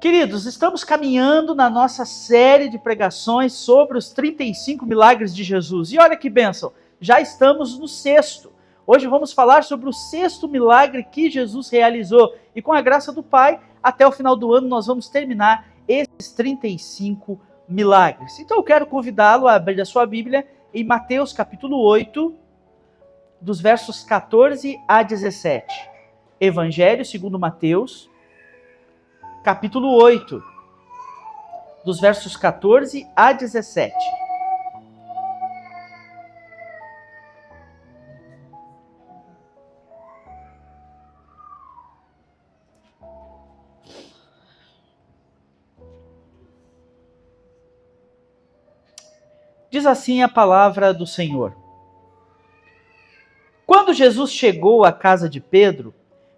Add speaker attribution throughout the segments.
Speaker 1: Queridos, estamos caminhando na nossa série de pregações sobre os 35 milagres de Jesus. E olha que bênção, já estamos no sexto. Hoje vamos falar sobre o sexto milagre que Jesus realizou. E com a graça do Pai, até o final do ano nós vamos terminar esses 35 milagres. Então eu quero convidá-lo a abrir a sua Bíblia em Mateus capítulo 8, dos versos 14 a 17. Evangelho segundo Mateus, capítulo 8, dos versos 14 a 17. Diz assim a palavra do Senhor. Quando Jesus chegou à casa de Pedro,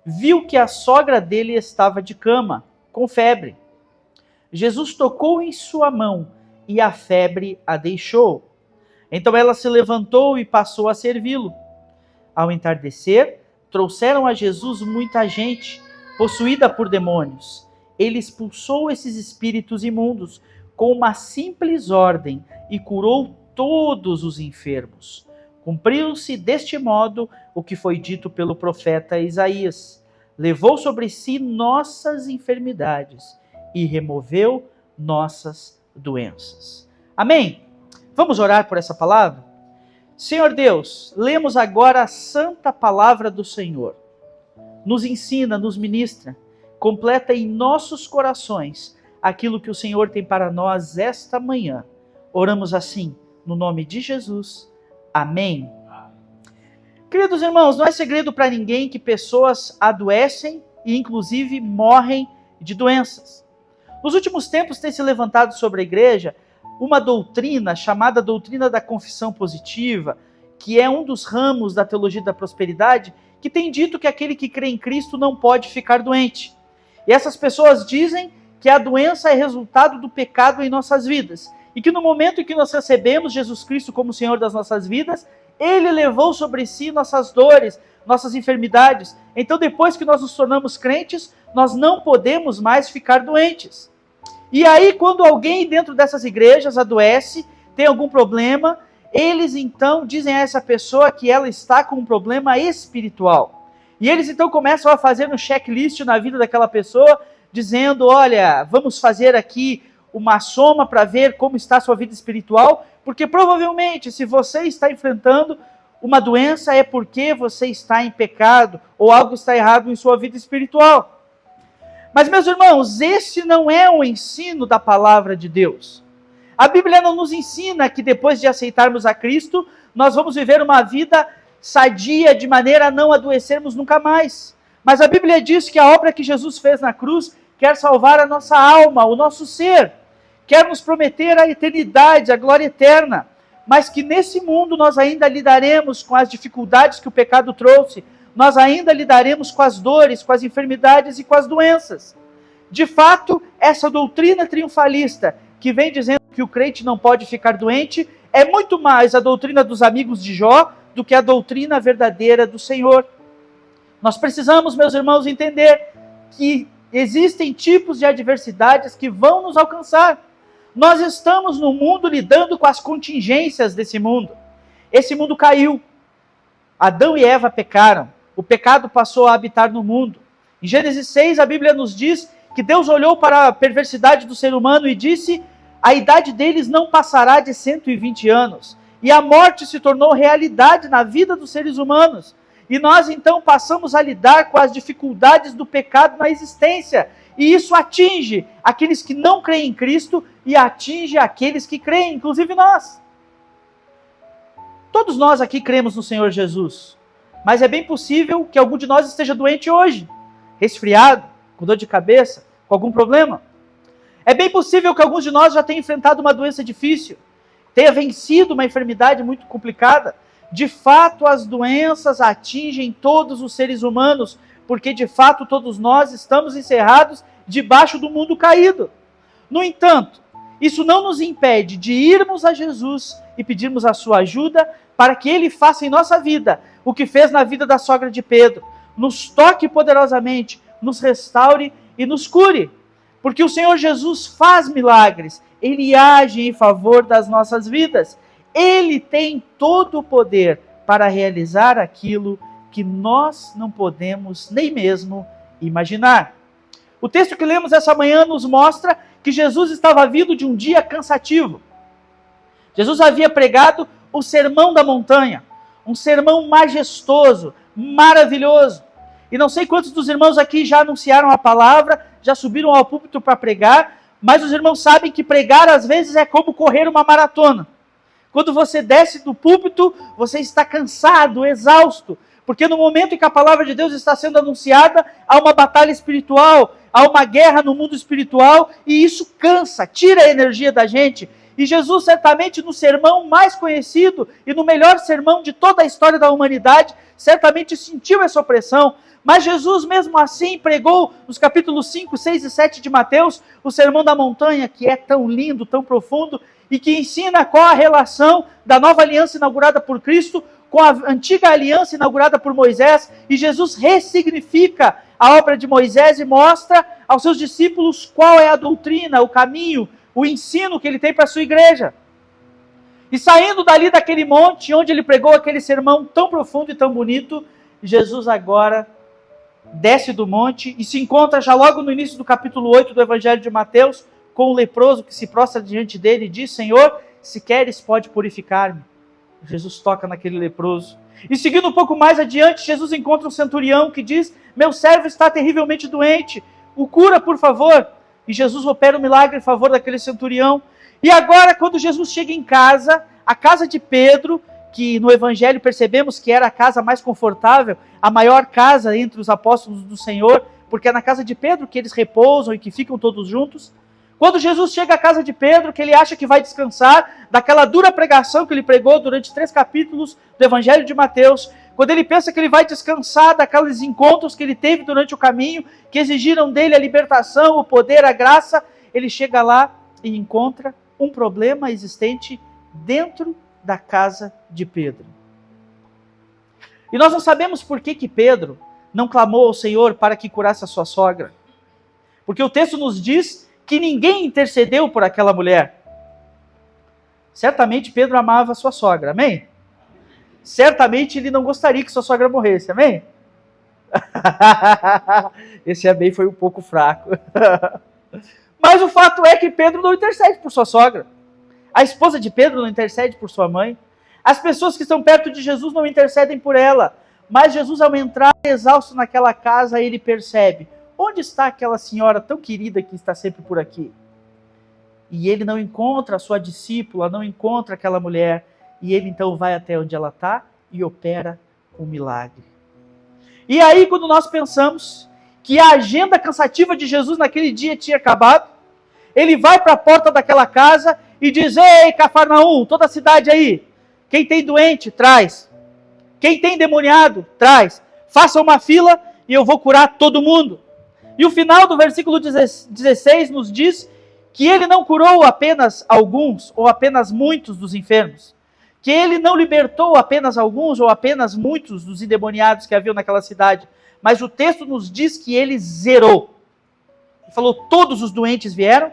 Speaker 1: viu que a sogra dele estava de cama, com febre. Jesus tocou em sua mão e a febre a deixou. Então ela se levantou e passou a servi-lo. Ao entardecer, trouxeram a Jesus muita gente, possuída por demônios. Ele expulsou esses espíritos imundos com uma simples ordem e curou todos os enfermos. Cumpriu-se deste modo o que foi dito pelo profeta Isaías. Levou sobre si nossas enfermidades e removeu nossas doenças. Amém? Vamos orar por essa palavra? Senhor Deus, lemos agora a santa palavra do Senhor. Nos ensina, nos ministra, completa em nossos corações aquilo que o Senhor tem para nós esta manhã. Oramos assim, no nome de Jesus. Amém. Queridos irmãos, não é segredo para ninguém que pessoas adoecem e inclusive morrem de doenças. Nos últimos tempos tem se levantado sobre a igreja uma doutrina chamada doutrina da confissão positiva, que é um dos ramos da teologia da prosperidade, que tem dito que aquele que crê em Cristo não pode ficar doente. E essas pessoas dizem que a doença é resultado do pecado em nossas vidas. E que no momento em que nós recebemos Jesus Cristo como Senhor das nossas vidas, Ele levou sobre si nossas dores, nossas enfermidades. Então depois que nós nos tornamos crentes, nós não podemos mais ficar doentes. E aí quando alguém dentro dessas igrejas adoece, tem algum problema, eles então dizem a essa pessoa que ela está com um problema espiritual. E eles então começam a fazer um checklist na vida daquela pessoa, dizendo, olha, vamos fazer aqui uma soma para ver como está a sua vida espiritual, porque provavelmente se você está enfrentando uma doença é porque você está em pecado ou algo está errado em sua vida espiritual. Mas meus irmãos, esse não é o ensino da palavra de Deus. A Bíblia não nos ensina que depois de aceitarmos a Cristo, nós vamos viver uma vida sadia de maneira a não adoecermos nunca mais. Mas a Bíblia diz que a obra que Jesus fez na cruz quer salvar a nossa alma, o nosso ser. Quer nos prometer a eternidade, a glória eterna, mas que nesse mundo nós ainda lidaremos com as dificuldades que o pecado trouxe, nós ainda lidaremos com as dores, com as enfermidades e com as doenças. De fato, essa doutrina triunfalista, que vem dizendo que o crente não pode ficar doente, é muito mais a doutrina dos amigos de Jó do que a doutrina verdadeira do Senhor. Nós precisamos, meus irmãos, entender que existem tipos de adversidades que vão nos alcançar. Nós estamos no mundo lidando com as contingências desse mundo. Esse mundo caiu. Adão e Eva pecaram. O pecado passou a habitar no mundo. Em Gênesis 6, a Bíblia nos diz que Deus olhou para a perversidade do ser humano e disse: a idade deles não passará de 120 anos. E a morte se tornou realidade na vida dos seres humanos. E nós então passamos a lidar com as dificuldades do pecado na existência. E isso atinge aqueles que não creem em Cristo e atinge aqueles que creem, inclusive nós. Todos nós aqui cremos no Senhor Jesus. Mas é bem possível que algum de nós esteja doente hoje. Resfriado, com dor de cabeça, com algum problema. É bem possível que alguns de nós já tenham enfrentado uma doença difícil. Tenha vencido uma enfermidade muito complicada. De fato, as doenças atingem todos os seres humanos, porque de fato todos nós estamos encerrados debaixo do mundo caído. No entanto, isso não nos impede de irmos a Jesus e pedirmos a sua ajuda para que Ele faça em nossa vida o que fez na vida da sogra de Pedro. Nos toque poderosamente, nos restaure e nos cure. Porque o Senhor Jesus faz milagres, Ele age em favor das nossas vidas. Ele tem todo o poder para realizar aquilo que nós não podemos nem mesmo imaginar. O texto que lemos essa manhã nos mostra que Jesus estava vindo de um dia cansativo. Jesus havia pregado o Sermão da Montanha, um sermão majestoso, maravilhoso. E não sei quantos dos irmãos aqui já anunciaram a palavra, já subiram ao púlpito para pregar, mas os irmãos sabem que pregar às vezes é como correr uma maratona. Quando você desce do púlpito, você está cansado, exausto, porque no momento em que a palavra de Deus está sendo anunciada, há uma batalha espiritual, há uma guerra no mundo espiritual, e isso cansa, tira a energia da gente. E Jesus, certamente no sermão mais conhecido e no melhor sermão de toda a história da humanidade, certamente sentiu essa opressão. Mas Jesus, mesmo assim, pregou nos capítulos 5, 6 e 7 de Mateus, o Sermão da Montanha, que é tão lindo, tão profundo, e que ensina qual a relação da nova aliança inaugurada por Cristo com a antiga aliança inaugurada por Moisés. E Jesus ressignifica a obra de Moisés e mostra aos seus discípulos qual é a doutrina, o caminho, o ensino que ele tem para a sua igreja. E saindo dali daquele monte, onde ele pregou aquele sermão tão profundo e tão bonito, Jesus agora desce do monte e se encontra já logo no início do capítulo 8 do Evangelho de Mateus, com o leproso que se prostra diante dele e diz: Senhor, se queres pode purificar-me. Jesus toca naquele leproso. E seguindo um pouco mais adiante, Jesus encontra um centurião que diz: meu servo está terrivelmente doente, o cura por favor. E Jesus opera um milagre em favor daquele centurião. E agora, quando Jesus chega em casa, a casa de Pedro, que no Evangelho percebemos que era a casa mais confortável, a maior casa entre os apóstolos do Senhor, porque é na casa de Pedro que eles repousam e que ficam todos juntos. Quando Jesus chega à casa de Pedro, que ele acha que vai descansar daquela dura pregação que ele pregou durante 3 capítulos do Evangelho de Mateus, quando ele pensa que ele vai descansar daqueles encontros que ele teve durante o caminho, que exigiram dele a libertação, o poder, a graça, ele chega lá e encontra um problema existente dentro da casa de Pedro. E nós não sabemos por que Pedro não clamou ao Senhor para que curasse a sua sogra. Porque o texto nos diz que ninguém intercedeu por aquela mulher. Certamente Pedro amava a sua sogra, amém? Certamente ele não gostaria que sua sogra morresse, amém? Esse amém foi um pouco fraco. Mas o fato é que Pedro não intercede por sua sogra. A esposa de Pedro não intercede por sua mãe. As pessoas que estão perto de Jesus não intercedem por ela. Mas Jesus, ao entrar exausto naquela casa, ele percebe: onde está aquela senhora tão querida que está sempre por aqui? E ele não encontra a sua discípula, não encontra aquela mulher. E ele então vai até onde ela está e opera um milagre. E aí, quando nós pensamos que a agenda cansativa de Jesus naquele dia tinha acabado, ele vai para a porta daquela casa e diz: ei, Cafarnaum, toda a cidade aí, quem tem doente, traz. Quem tem endemoniado, traz. Faça uma fila e eu vou curar todo mundo. E o final do versículo 16 nos diz que ele não curou apenas alguns ou apenas muitos dos enfermos. Que ele não libertou apenas alguns ou apenas muitos dos endemoniados que haviam naquela cidade. Mas o texto nos diz que ele zerou. Ele falou: todos os doentes vieram,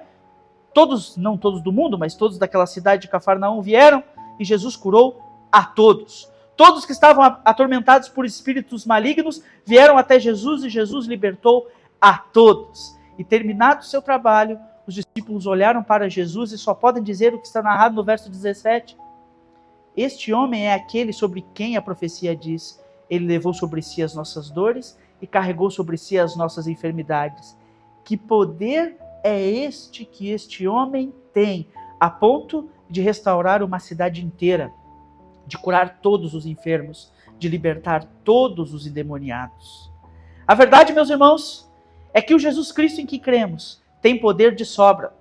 Speaker 1: todos, não todos do mundo, mas todos daquela cidade de Cafarnaum vieram, e Jesus curou a todos. Todos que estavam atormentados por espíritos malignos vieram até Jesus e Jesus libertou a todos. E terminado o seu trabalho, os discípulos olharam para Jesus e só podem dizer o que está narrado no verso 17. Este homem é aquele sobre quem a profecia diz: ele levou sobre si as nossas dores e carregou sobre si as nossas enfermidades. Que poder é este que este homem tem, a ponto de restaurar uma cidade inteira, de curar todos os enfermos, de libertar todos os endemoniados? A verdade, meus irmãos, é que o Jesus Cristo em que cremos tem poder de sobra.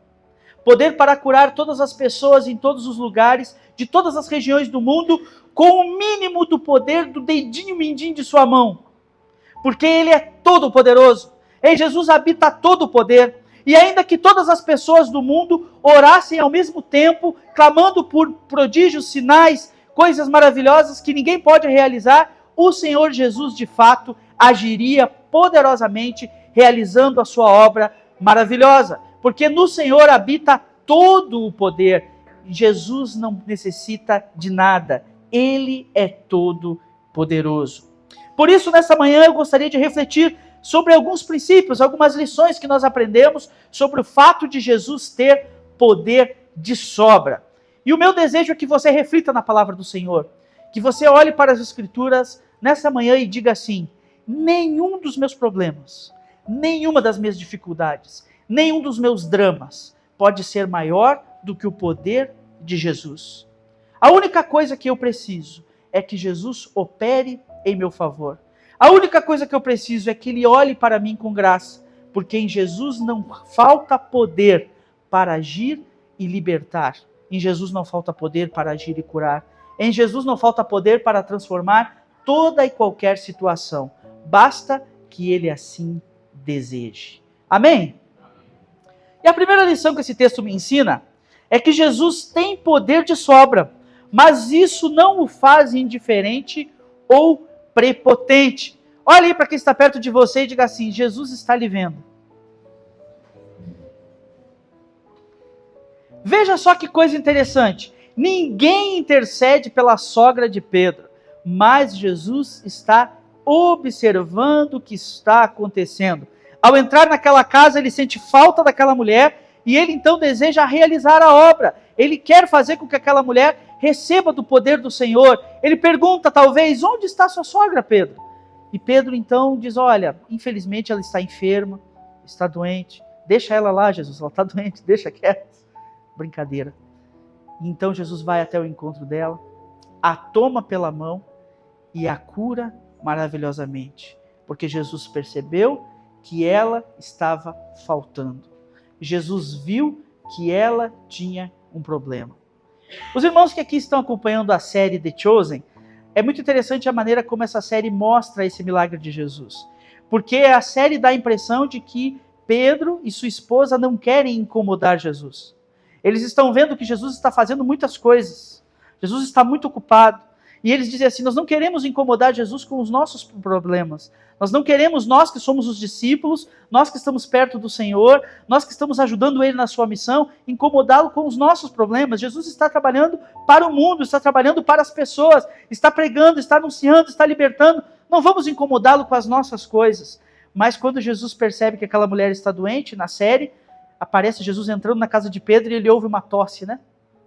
Speaker 1: Poder para curar todas as pessoas em todos os lugares, de todas as regiões do mundo, com o mínimo do poder do dedinho mindinho de sua mão. Porque ele é todo poderoso. Em Jesus habita todo o poder. E ainda que todas as pessoas do mundo orassem ao mesmo tempo, clamando por prodígios, sinais, coisas maravilhosas que ninguém pode realizar, o Senhor Jesus de fato agiria poderosamente, realizando a sua obra maravilhosa, porque no Senhor habita todo o poder. Jesus não necessita de nada, Ele é todo poderoso. Por isso, nessa manhã, eu gostaria de refletir sobre alguns princípios, algumas lições que nós aprendemos sobre o fato de Jesus ter poder de sobra. E o meu desejo é que você reflita na palavra do Senhor, que você olhe para as Escrituras nessa manhã e diga assim: nenhum dos meus problemas, nenhuma das minhas dificuldades, nenhum dos meus dramas pode ser maior do que o poder de Jesus. A única coisa que eu preciso é que Jesus opere em meu favor. A única coisa que eu preciso é que Ele olhe para mim com graça, porque em Jesus não falta poder para agir e libertar. Em Jesus não falta poder para agir e curar. Em Jesus não falta poder para transformar toda e qualquer situação. Basta que Ele assim deseje. Amém? E a primeira lição que esse texto me ensina é que Jesus tem poder de sobra, mas isso não o faz indiferente ou prepotente. Olha aí para quem está perto de você e diga assim: Jesus está lhe vendo. Veja só que coisa interessante. Ninguém intercede pela sogra de Pedro, mas Jesus está observando o que está acontecendo. Ao entrar naquela casa, ele sente falta daquela mulher e ele então deseja realizar a obra. Ele quer fazer com que aquela mulher receba do poder do Senhor. Ele pergunta, talvez: onde está sua sogra, Pedro? E Pedro então diz: olha, infelizmente ela está enferma, está doente. Deixa ela lá, Jesus, ela está doente, deixa quieta. Brincadeira. Então Jesus vai até o encontro dela, a toma pela mão e a cura maravilhosamente, porque Jesus percebeu que ela estava faltando. Jesus viu que ela tinha um problema. Os irmãos que aqui estão acompanhando a série The Chosen, é muito interessante a maneira como essa série mostra esse milagre de Jesus, porque a série dá a impressão de que Pedro e sua esposa não querem incomodar Jesus. Eles estão vendo que Jesus está fazendo muitas coisas, Jesus está muito ocupado, e eles dizem assim: nós não queremos incomodar Jesus com os nossos problemas, nós não queremos, nós que somos os discípulos, nós que estamos perto do Senhor, nós que estamos ajudando Ele na sua missão, incomodá-lo com os nossos problemas. Jesus está trabalhando para o mundo, está trabalhando para as pessoas, está pregando, está anunciando, está libertando, não vamos incomodá-lo com as nossas coisas. Mas quando Jesus percebe que aquela mulher está doente, na série, aparece Jesus entrando na casa de Pedro e ele ouve uma tosse, né?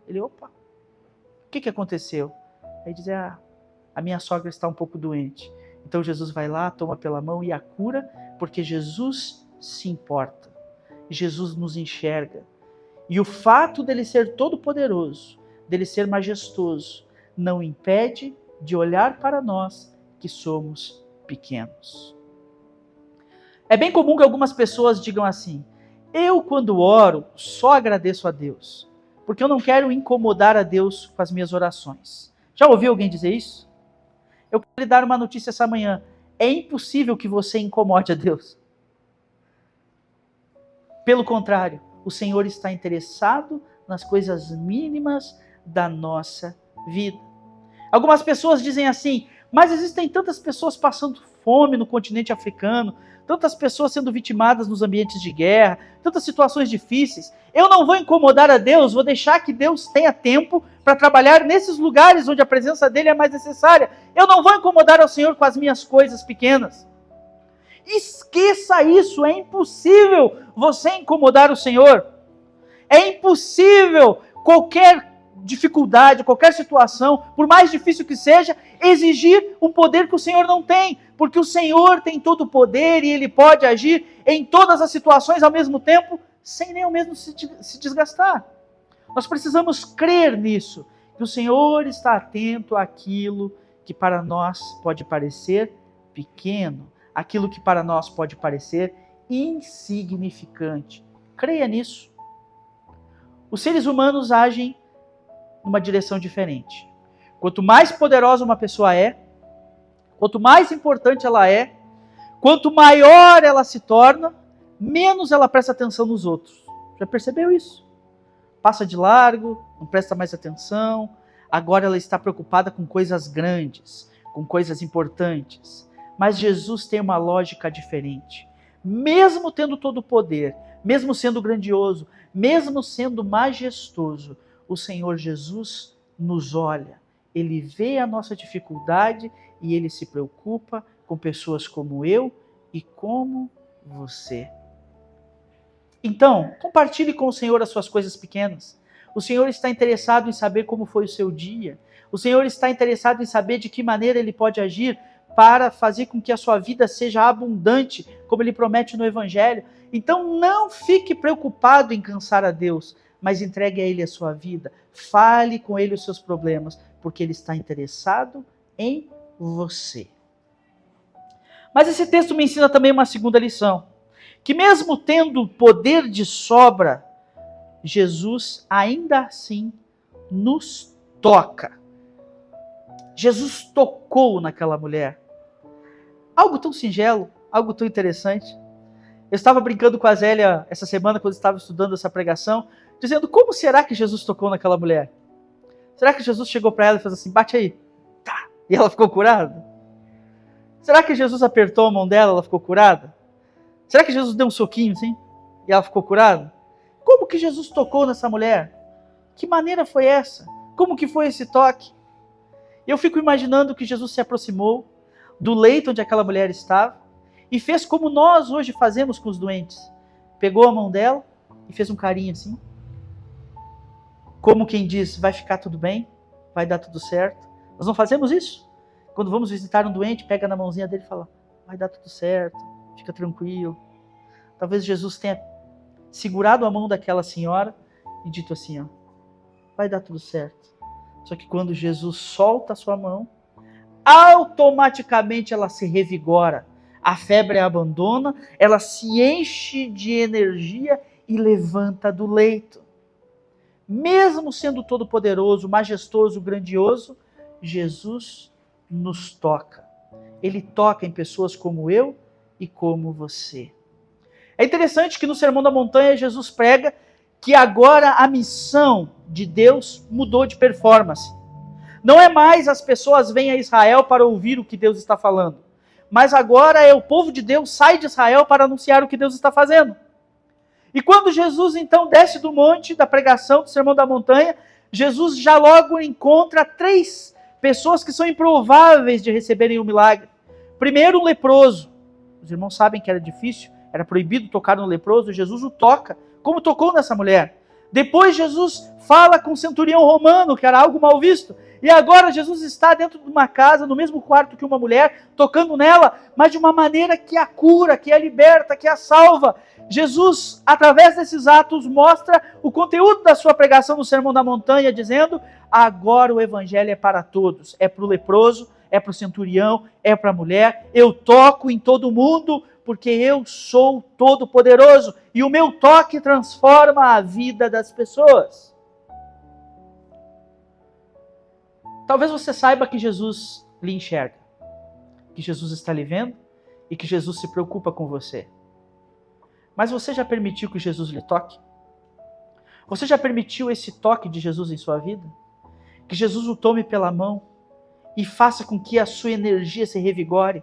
Speaker 1: Ele: opa, o que aconteceu? Aí diz: a minha sogra está um pouco doente. Então Jesus vai lá, toma pela mão e a cura, porque Jesus se importa. Jesus nos enxerga. E o fato dele ser todo poderoso, dele ser majestoso, não impede de olhar para nós que somos pequenos. É bem comum que algumas pessoas digam assim: eu, quando oro, só agradeço a Deus, porque eu não quero incomodar a Deus com as minhas orações. Já ouviu alguém dizer isso? Eu quero lhe dar uma notícia essa manhã: é impossível que você incomode a Deus. Pelo contrário, o Senhor está interessado nas coisas mínimas da nossa vida. Algumas pessoas dizem assim: mas existem tantas pessoas passando fome no continente africano, tantas pessoas sendo vitimadas nos ambientes de guerra, tantas situações difíceis. Eu não vou incomodar a Deus, vou deixar que Deus tenha tempo para trabalhar nesses lugares onde a presença dele é mais necessária. Eu não vou incomodar ao Senhor com as minhas coisas pequenas. Esqueça isso, é impossível você incomodar o Senhor. É impossível qualquer dificuldade, qualquer situação, por mais difícil que seja, exigir um poder que o Senhor não tem, porque o Senhor tem todo o poder e Ele pode agir em todas as situações ao mesmo tempo, sem nem ao mesmo se desgastar. Nós precisamos crer nisso, que o Senhor está atento àquilo que para nós pode parecer pequeno, aquilo que para nós pode parecer insignificante. Creia nisso. Os seres humanos agem numa direção diferente. Quanto mais poderosa uma pessoa é, quanto mais importante ela é, quanto maior ela se torna, menos ela presta atenção nos outros. Já percebeu isso? Passa de largo, não presta mais atenção, agora ela está preocupada com coisas grandes, com coisas importantes. Mas Jesus tem uma lógica diferente. Mesmo tendo todo o poder, mesmo sendo grandioso, mesmo sendo majestoso, o Senhor Jesus nos olha. Ele vê a nossa dificuldade e ele se preocupa com pessoas como eu e como você. Então, compartilhe com o Senhor as suas coisas pequenas. O Senhor está interessado em saber como foi o seu dia. O Senhor está interessado em saber de que maneira Ele pode agir para fazer com que a sua vida seja abundante, como Ele promete no Evangelho. Então, não fique preocupado em cansar a Deus, mas entregue a Ele a sua vida. Fale com Ele os seus problemas, porque Ele está interessado em você. Mas esse texto me ensina também uma segunda lição. Que mesmo tendo poder de sobra, Jesus ainda assim nos toca. Jesus tocou naquela mulher. Algo tão singelo, algo tão interessante. Eu estava brincando com a Zélia essa semana, quando estava estudando essa pregação, dizendo, como será que Jesus tocou naquela mulher? Será que Jesus chegou para ela e fez assim, bate aí, tá, e ela ficou curada? Será que Jesus apertou a mão dela e ela ficou curada? Será que Jesus deu um soquinho assim e ela ficou curada? Como que Jesus tocou nessa mulher? Que maneira foi essa? Como que foi esse toque? Eu fico imaginando que Jesus se aproximou do leito onde aquela mulher estava e fez como nós hoje fazemos com os doentes. Pegou a mão dela e fez um carinho assim. Como quem diz, vai ficar tudo bem, vai dar tudo certo. Nós não fazemos isso? Quando vamos visitar um doente, pega na mãozinha dele e fala, vai dar tudo certo, fica tranquilo. Talvez Jesus tenha segurado a mão daquela senhora e dito assim, ó, vai dar tudo certo. Só que quando Jesus solta a sua mão, automaticamente ela se revigora. A febre a abandona, ela se enche de energia e levanta do leito. Mesmo sendo todo-poderoso, majestoso, grandioso, Jesus nos toca. Ele toca em pessoas como eu e como você. É interessante que no Sermão da Montanha Jesus prega que agora a missão de Deus mudou de performance. Não é mais as pessoas vêm a Israel para ouvir o que Deus está falando, mas agora é o povo de Deus sai de Israel para anunciar o que Deus está fazendo. E quando Jesus então desce do monte da pregação do Sermão da Montanha, Jesus já logo encontra 3 pessoas que são improváveis de receberem o milagre. Primeiro, um leproso. Os irmãos sabem que era difícil, era proibido tocar no leproso, Jesus o toca, como tocou nessa mulher. Depois Jesus fala com o centurião romano, que era algo mal visto. E agora Jesus está dentro de uma casa, no mesmo quarto que uma mulher, tocando nela, mas de uma maneira que a cura, que a liberta, que a salva. Jesus, através desses atos, mostra o conteúdo da sua pregação no Sermão da Montanha, dizendo, agora o evangelho é para todos. É para o leproso, é para o centurião, é para a mulher. Eu toco em todo mundo, porque eu sou todo-poderoso. E o meu toque transforma a vida das pessoas. Talvez você saiba que Jesus lhe enxerga, que Jesus está lhe vendo e que Jesus se preocupa com você. Mas você já permitiu que Jesus lhe toque? Você já permitiu esse toque de Jesus em sua vida? Que Jesus o tome pela mão e faça com que a sua energia se revigore,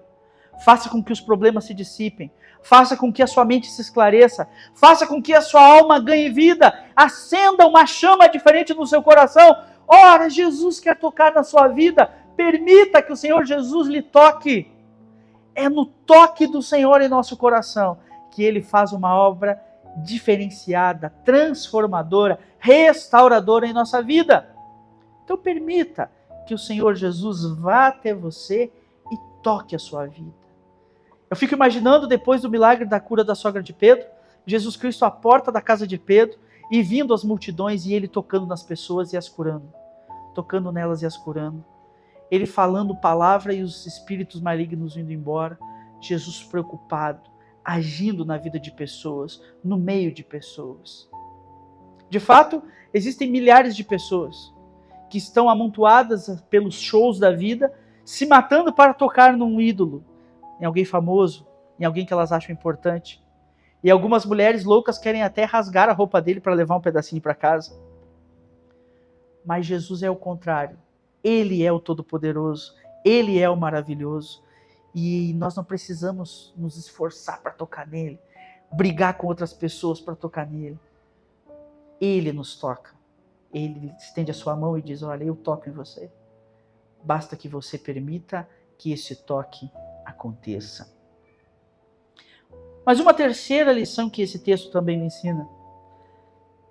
Speaker 1: faça com que os problemas se dissipem, faça com que a sua mente se esclareça, faça com que a sua alma ganhe vida, acenda uma chama diferente no seu coração. Ora, Jesus quer tocar na sua vida, permita que o Senhor Jesus lhe toque. É no toque do Senhor em nosso coração que Ele faz uma obra diferenciada, transformadora, restauradora em nossa vida. Então permita que o Senhor Jesus vá até você e toque a sua vida. Eu fico imaginando depois do milagre da cura da sogra de Pedro, Jesus Cristo à porta da casa de Pedro e vindo as multidões e Ele tocando nas pessoas e as curando. Tocando nelas e as curando. Ele falando palavra e os espíritos malignos indo embora. Jesus preocupado, agindo na vida de pessoas, no meio de pessoas. De fato, existem milhares de pessoas que estão amontoadas pelos shows da vida, se matando para tocar num ídolo, em alguém famoso, em alguém que elas acham importante. E algumas mulheres loucas querem até rasgar a roupa dele para levar um pedacinho para casa. Mas Jesus é o contrário. Ele é o Todo-Poderoso. Ele é o maravilhoso. E nós não precisamos nos esforçar para tocar nele. brigar com outras pessoas para tocar nele. Ele nos toca. Ele estende a sua mão e diz: olha, eu toco em você. Basta que você permita que esse toque aconteça. Mas uma terceira lição que esse texto também me ensina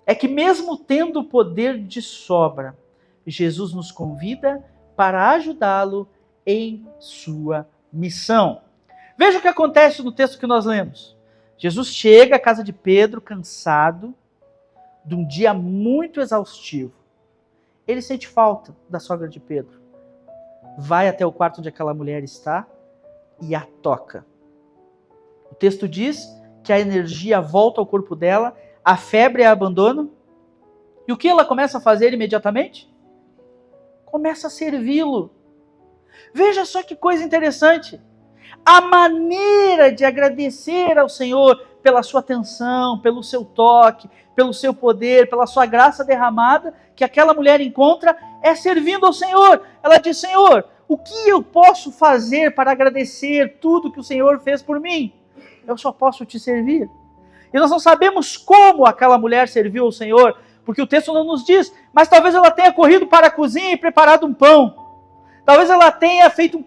Speaker 1: é que mesmo tendo poder de sobra, Jesus nos convida para ajudá-lo em sua missão. Veja o que acontece no texto que nós lemos. Jesus chega à casa de Pedro cansado de um dia muito exaustivo. Ele sente falta da sogra de Pedro. Vai até o quarto onde aquela mulher está e a toca. O texto diz que a energia volta ao corpo dela, a febre a abandona. E o que ela começa a fazer imediatamente? Começa a servi-lo. Veja só que coisa interessante. A maneira de agradecer ao Senhor pela sua atenção, pelo seu toque, pelo seu poder, pela sua graça derramada, que aquela mulher encontra, é servindo ao Senhor. Ela diz: Senhor, o que eu posso fazer para agradecer tudo que o Senhor fez por mim? Eu só posso te servir. E nós não sabemos como aquela mulher serviu ao Senhor, porque o texto não nos diz, mas talvez ela tenha corrido para a cozinha e preparado um pão. Talvez ela tenha feito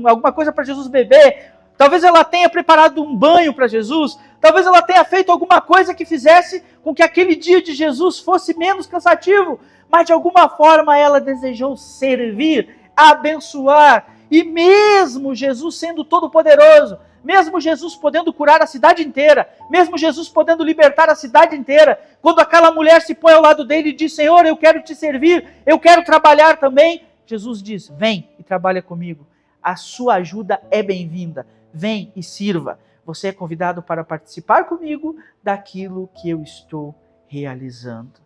Speaker 1: alguma coisa para Jesus beber. Talvez ela tenha preparado um banho para Jesus. Talvez ela tenha feito alguma coisa que fizesse com que aquele dia de Jesus fosse menos cansativo. Mas de alguma forma ela desejou servir, abençoar. E mesmo Jesus sendo todo-poderoso, mesmo Jesus podendo curar a cidade inteira, mesmo Jesus podendo libertar a cidade inteira, quando aquela mulher se põe ao lado dele e diz: Senhor, eu quero te servir, eu quero trabalhar também, Jesus diz: vem e trabalha comigo, a sua ajuda é bem-vinda, vem e sirva, você é convidado para participar comigo daquilo que eu estou realizando.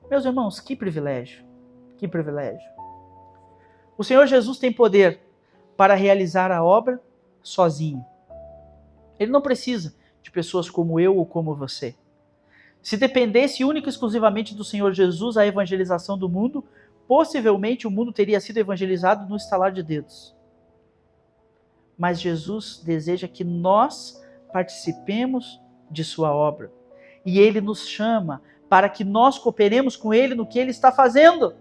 Speaker 1: Meus irmãos, que privilégio, que privilégio. O Senhor Jesus tem poder para realizar a obra sozinho. Ele não precisa de pessoas como eu ou como você. Se dependesse única e exclusivamente do Senhor Jesus a evangelização do mundo, possivelmente o mundo teria sido evangelizado no estalar de dedos. Mas Jesus deseja que nós participemos de sua obra. E Ele nos chama para que nós cooperemos com Ele no que Ele está fazendo.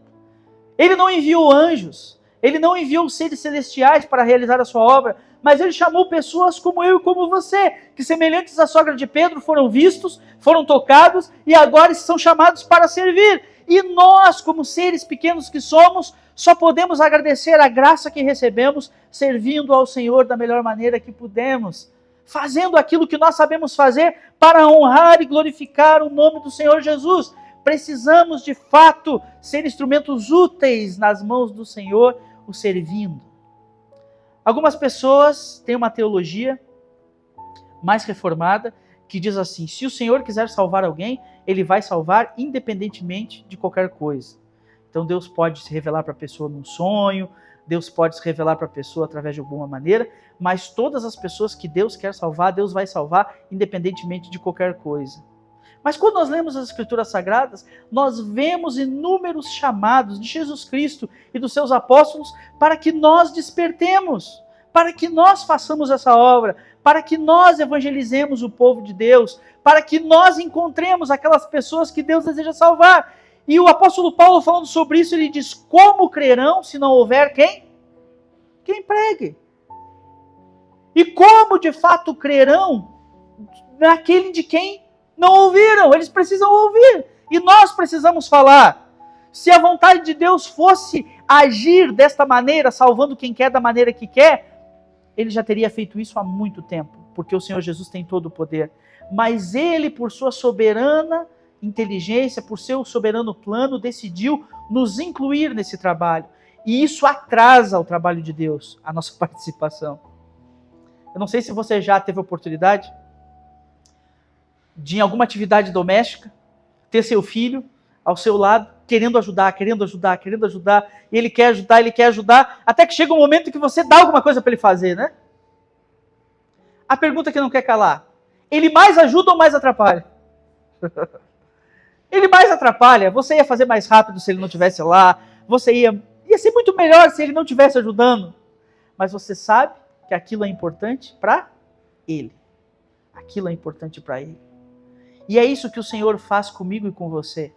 Speaker 1: Ele não enviou anjos, Ele não enviou seres celestiais para realizar a sua obra, mas Ele chamou pessoas como eu e como você, que semelhantes à sogra de Pedro foram vistos, foram tocados e agora são chamados para servir. E nós, como seres pequenos que somos, só podemos agradecer a graça que recebemos, servindo ao Senhor da melhor maneira que pudemos, fazendo aquilo que nós sabemos fazer para honrar e glorificar o nome do Senhor Jesus. Precisamos, de fato, ser instrumentos úteis nas mãos do Senhor, o servindo. Algumas pessoas têm uma teologia mais reformada que diz assim: se o Senhor quiser salvar alguém, Ele vai salvar independentemente de qualquer coisa. Então Deus pode se revelar para a pessoa num sonho, Deus pode se revelar para a pessoa através de alguma maneira, mas todas as pessoas que Deus quer salvar, Deus vai salvar independentemente de qualquer coisa. Mas quando nós lemos as Escrituras Sagradas, nós vemos inúmeros chamados de Jesus Cristo e dos seus apóstolos para que nós despertemos, para que nós façamos essa obra, para que nós evangelizemos o povo de Deus, para que nós encontremos aquelas pessoas que Deus deseja salvar. E o apóstolo Paulo, falando sobre isso, ele diz: como crerão se não houver quem? Quem pregue. E como de fato crerão naquele de quem não ouviram? Eles precisam ouvir. E nós precisamos falar. Se a vontade de Deus fosse agir desta maneira, salvando quem quer da maneira que quer, Ele já teria feito isso há muito tempo, porque o Senhor Jesus tem todo o poder. Mas Ele, por sua soberana inteligência, por seu soberano plano, decidiu nos incluir nesse trabalho. E isso atrasa o trabalho de Deus, a nossa participação. Eu não sei se você já teve oportunidade de, em alguma atividade doméstica, ter seu filho ao seu lado, querendo ajudar, e ele quer ajudar, até que chega um momento que você dá alguma coisa para ele fazer, né? A pergunta que não quer calar: ele mais ajuda ou mais atrapalha? Ele mais atrapalha. Você ia fazer mais rápido se ele não estivesse lá, ia ser muito melhor se ele não estivesse ajudando, mas você sabe que aquilo é importante para ele. aquilo é importante para Ele. E é isso que o Senhor faz comigo e com você.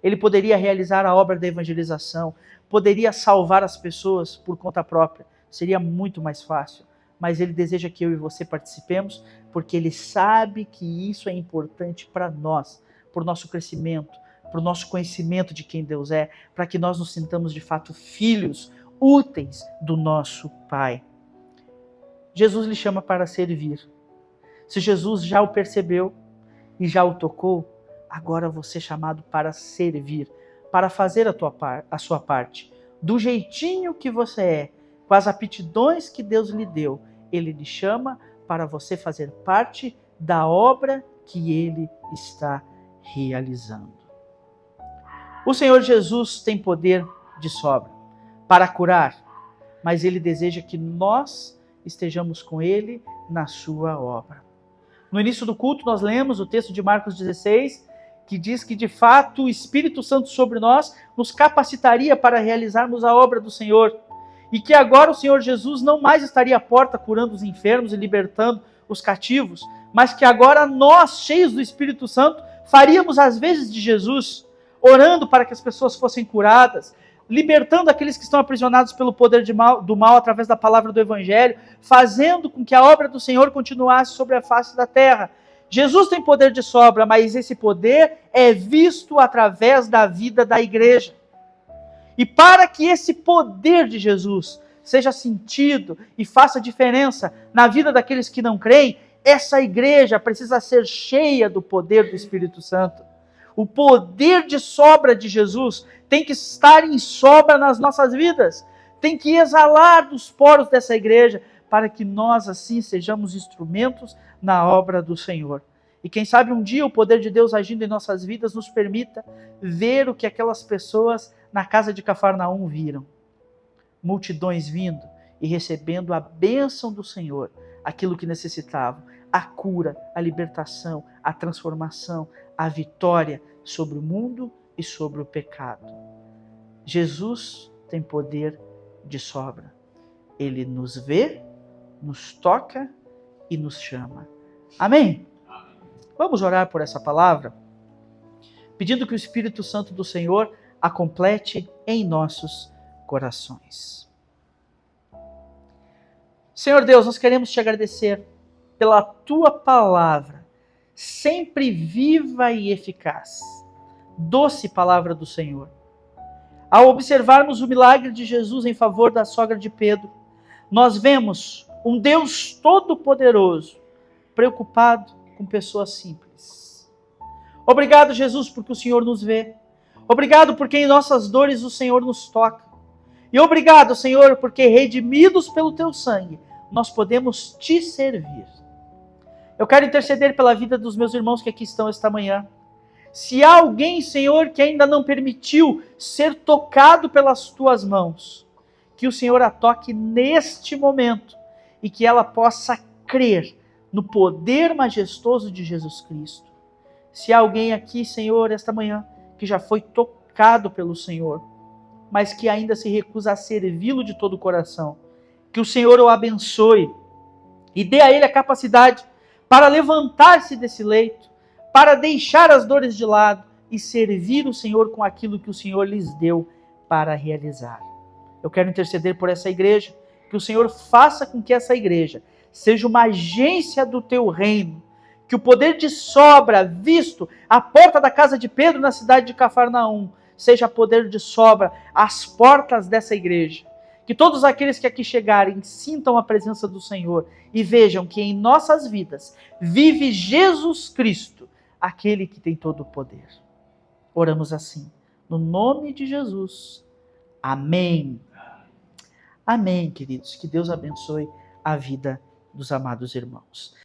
Speaker 1: Ele poderia realizar a obra da evangelização, poderia salvar as pessoas por conta própria, seria muito mais fácil. Mas Ele deseja que eu e você participemos, porque Ele sabe que isso é importante para nós, para o nosso crescimento, para o nosso conhecimento de quem Deus é, para que nós nos sintamos de fato filhos úteis do nosso Pai. Jesus lhe chama para servir. Se Jesus já o percebeu e já o tocou, agora você é chamado para servir, para fazer a sua parte. Do jeitinho que você é, com as aptidões que Deus lhe deu, Ele lhe chama para você fazer parte da obra que Ele está realizando. O Senhor Jesus tem poder de sobra para curar, mas Ele deseja que nós estejamos com Ele na sua obra. No início do culto nós lemos o texto de Marcos 16, que diz que de fato o Espírito Santo sobre nós nos capacitaria para realizarmos a obra do Senhor. E que agora o Senhor Jesus não mais estaria à porta curando os enfermos e libertando os cativos, mas que agora nós, cheios do Espírito Santo, faríamos as vezes de Jesus, orando para que as pessoas fossem curadas, libertando aqueles que estão aprisionados pelo poder do mal através da palavra do Evangelho, fazendo com que a obra do Senhor continuasse sobre a face da terra. Jesus tem poder de sobra, mas esse poder é visto através da vida da igreja. E para que esse poder de Jesus seja sentido e faça diferença na vida daqueles que não creem, essa igreja precisa ser cheia do poder do Espírito Santo. O poder de sobra de Jesus tem que estar em sobra nas nossas vidas, tem que exalar dos poros dessa igreja, para que nós assim sejamos instrumentos na obra do Senhor. E quem sabe um dia o poder de Deus agindo em nossas vidas nos permita ver o que aquelas pessoas na casa de Cafarnaum viram. Multidões vindo e recebendo a bênção do Senhor, aquilo que necessitavam, a cura, a libertação, a transformação, a vitória sobre o mundo e sobre o pecado. Jesus tem poder de sobra. Ele nos vê, nos toca e nos chama. Amém? Vamos orar por essa palavra, pedindo que o Espírito Santo do Senhor a complete em nossos corações. Senhor Deus, nós queremos te agradecer pela tua palavra, sempre viva e eficaz, doce palavra do Senhor. Ao observarmos o milagre de Jesus em favor da sogra de Pedro, nós vemos um Deus todo-poderoso, preocupado com pessoas simples. Obrigado, Jesus, porque o Senhor nos vê. Obrigado porque em nossas dores o Senhor nos toca. E obrigado, Senhor, porque redimidos pelo teu sangue, nós podemos te servir. Eu quero interceder pela vida dos meus irmãos que aqui estão esta manhã. Se há alguém, Senhor, que ainda não permitiu ser tocado pelas tuas mãos, que o Senhor a toque neste momento e que ela possa crer no poder majestoso de Jesus Cristo. Se há alguém aqui, Senhor, esta manhã, que já foi tocado pelo Senhor, mas que ainda se recusa a servi-lo de todo o coração, que o Senhor o abençoe e dê a ele a capacidade para levantar-se desse leito, para deixar as dores de lado e servir o Senhor com aquilo que o Senhor lhes deu para realizar. Eu quero interceder por essa igreja, que o Senhor faça com que essa igreja seja uma agência do teu reino, que o poder de sobra visto à porta da casa de Pedro na cidade de Cafarnaum, seja poder de sobra às portas dessa igreja. Que todos aqueles que aqui chegarem sintam a presença do Senhor e vejam que em nossas vidas vive Jesus Cristo, aquele que tem todo o poder. Oramos assim, no nome de Jesus. Amém. Amém, queridos. Que Deus abençoe a vida dos amados irmãos.